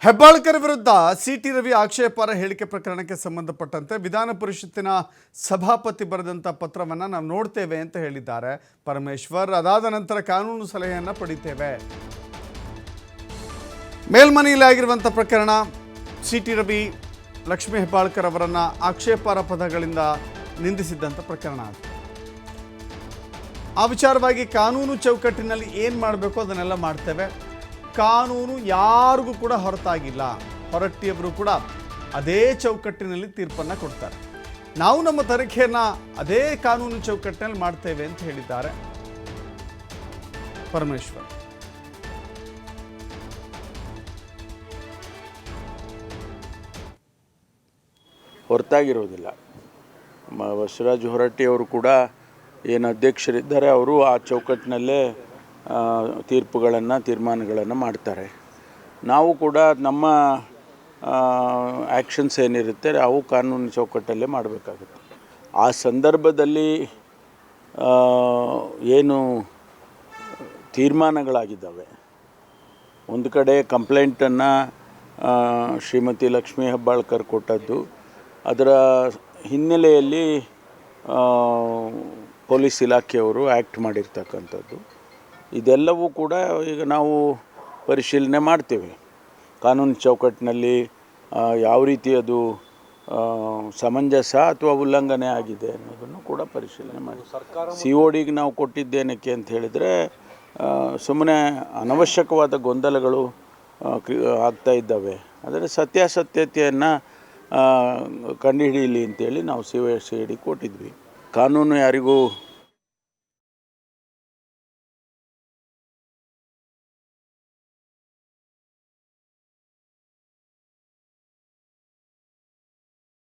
ಹೆಬ್ಬಾಳ್ಕರ್ ವಿರುದ್ಧ ಸಿಟಿ ರವಿ ಆಕ್ಷೇಪಾರ್ಹ ಹೇಳಿಕೆ ಪ್ರಕರಣಕ್ಕೆ ಸಂಬಂಧಪಟ್ಟಂತೆ ವಿಧಾನ ಪರಿಷತ್ತಿನ ಸಭಾಪತಿ ಬರೆದಂಥ ಪತ್ರವನ್ನು ನಾವು ನೋಡ್ತೇವೆ ಅಂತ ಹೇಳಿದ್ದಾರೆ ಪರಮೇಶ್ವರ್. ಅದಾದ ನಂತರ ಕಾನೂನು ಸಲಹೆಯನ್ನು ಪಡಿತೇವೆ. ಮೇಲ್ಮನೆಯಲ್ಲಿ ಆಗಿರುವಂಥ ಪ್ರಕರಣ ಸಿಟಿ ರವಿ ಲಕ್ಷ್ಮೀ ಹೆಬ್ಬಾಳ್ಕರ್ ಅವರನ್ನು ಆಕ್ಷೇಪಾರ್ಹ ಪದಗಳಿಂದ ನಿಂದಿಸಿದ್ದಂಥ ಪ್ರಕರಣ ಅದು. ಆ ವಿಚಾರವಾಗಿ ಕಾನೂನು ಚೌಕಟ್ಟಿನಲ್ಲಿ ಏನು ಮಾಡಬೇಕು ಅದನ್ನೆಲ್ಲ ಮಾಡ್ತೇವೆ. ಕಾನೂನು ಯಾರಿಗೂ ಕೂಡ ಹೊರತಾಗಿಲ್ಲ. ಹೊರಟ್ಟಿಯವರು ಕೂಡ ಅದೇ ಚೌಕಟ್ಟಿನಲ್ಲಿ ತೀರ್ಪನ್ನು ಕೊಡ್ತಾರೆ. ನಾವು ನಮ್ಮ ತನಿಖೆಯನ್ನು ಅದೇ ಕಾನೂನು ಚೌಕಟ್ಟಿನಲ್ಲಿ ಮಾಡ್ತೇವೆ ಅಂತ ಹೇಳಿದ್ದಾರೆ ಪರಮೇಶ್ವರ್. ಹೊರತಾಗಿರೋದಿಲ್ಲ. ಬಸವರಾಜ ಹೊರಟ್ಟಿ ಅವರು ಕೂಡ ಏನು ಅಧ್ಯಕ್ಷರಿದ್ದಾರೆ ಅವರು ಆ ಚೌಕಟ್ಟಿನಲ್ಲೇ ತೀರ್ಮಾನಗಳನ್ನು ಮಾಡ್ತಾರೆ. ನಾವು ಕೂಡ ನಮ್ಮ ಆ್ಯಕ್ಷನ್ಸ್ ಏನಿರುತ್ತೆ ಅವು ಕಾನೂನು ಚೌಕಟ್ಟಲ್ಲೇ ಮಾಡಬೇಕಾಗುತ್ತೆ. ಆ ಸಂದರ್ಭದಲ್ಲಿ ಏನು ತೀರ್ಮಾನಗಳಾಗಿದ್ದಾವೆ, ಒಂದು ಕಡೆ ಕಂಪ್ಲೇಂಟನ್ನು ಶ್ರೀಮತಿ ಲಕ್ಷ್ಮೀ ಹೆಬ್ಬಾಳ್ಕರ್ ಕೊಟ್ಟದ್ದು, ಅದರ ಹಿನ್ನೆಲೆಯಲ್ಲಿ ಪೊಲೀಸ್ ಇಲಾಖೆಯವರು ಆ್ಯಕ್ಟ್ ಮಾಡಿರ್ತಕ್ಕಂಥದ್ದು, ಇದೆಲ್ಲವೂ ಕೂಡ ಈಗ ನಾವು ಪರಿಶೀಲನೆ ಮಾಡ್ತೇವೆ. ಕಾನೂನು ಚೌಕಟ್ಟಿನಲ್ಲಿ ಯಾವ ರೀತಿ ಅದು ಸಮಂಜಸ ಅಥವಾ ಉಲ್ಲಂಘನೆ ಆಗಿದೆ ಅನ್ನೋದನ್ನು ಕೂಡ ಪರಿಶೀಲನೆ ಮಾಡಿ. CODಗೆ ನಾವು ಕೊಟ್ಟಿದ್ದೇನಕ್ಕೆ ಅಂತ ಹೇಳಿದರೆ ಸುಮ್ಮನೆ ಅನವಶ್ಯಕವಾದ ಗೊಂದಲಗಳು ಆಗ್ತಾ ಇದ್ದಾವೆ, ಅದರ ಸತ್ಯಾಸತ್ಯತೆಯನ್ನು ಕಂಡುಹಿಡಿಯಲಿ ಅಂತೇಳಿ ನಾವು COD ಕೊಟ್ಟಿದ್ವಿ. ಕಾನೂನು ಯಾರಿಗೂ